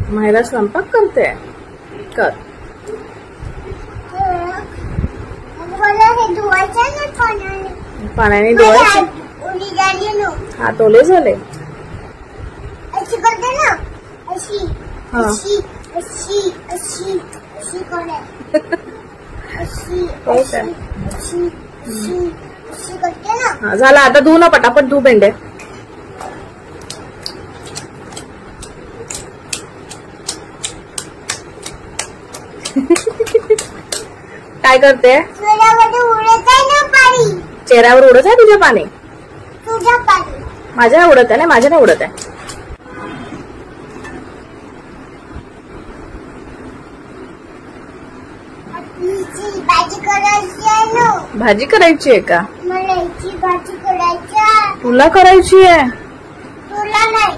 मायरा स्वयंपाक करते. कर. पाण्याने धुवायचे. हात ओले झाले. अशी करते ना, अशी हा. अशी अशी अशी अशी करे. अशी हो अशी काय? अशी अशी अशी करते ना. हा झाला. आता धुव ना पटापट धुव भेंडे. काय करते? चेहऱ्यावर उडत आहे ना पाणी. चेहऱ्यावर उडत आहे तुझ्या पाणी? तुझ्या पाणी. माझ्या उडत आहे ना, माझ्या नाही उडत आहे. भाजी करायची आहे ना. भाजी करायची आहे का? मला याची भाजी करायची आहे. तुला करायची आहे? तुला नाही.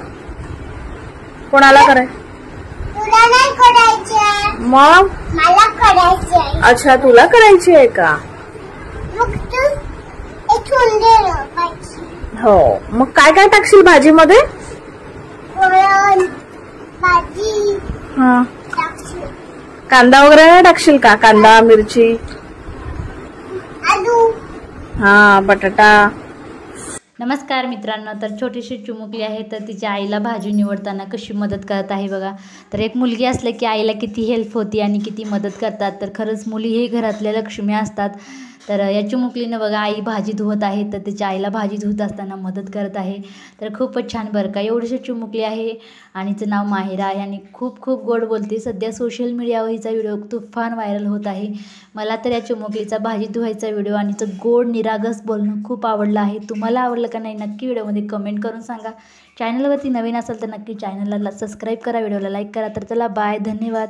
कोणाला कराय? तुला नाही करायची आहे. मग मला करायची आहे. अच्छा, तुला करायची आहे का? मग तू इथून दे ना भाजी. हो. मग काय काय टाकशील भाजीमध्ये? वरण, भाजी हा. टाकशील. कांदा वगैरे नाही टाकशील का? कांदा, मिरची, आलू. हा, बटाटा. नमस्कार मित्रांनो. तर छोटीशी चिमुकली आहे, तर तिच्या आईला भाजी निवडताना कशी मदत करत आहे बघा. तर एक मुलगी असले की आईला किती हेल्प होती आणि किती मदत करतात. तर खरंच मुली हे घरातल्या लक्ष्मी असतात. तर या चिमुकलीनं बघा, आई भाजी धुवत आहे तर तिच्या आईला भाजी धुवत असताना मदत करत आहे. तर खूपच छान बरं का. एवढीशी चिमुकली आहे आणि हिचं नाव माहिरा आहे आणि खूप खूप गोड बोलते. सध्या सोशल मीडियावर हिचा व्हिडिओ तुफान व्हायरल होत आहे. मला तर या चिमुकलीचा भाजी धुवायचा व्हिडिओ आणि हिचं गोड निरागस बोलणं खूप आवडलं आहे. तुम्हाला आवडलं का नाही नक्की व्हिडिओमध्ये कमेंट करून सांगा. चॅनलवरती नवीन असेल तर नक्की चॅनलला सबस्क्राईब करा, व्हिडिओला लाईक करा. तर चला बाय, धन्यवाद.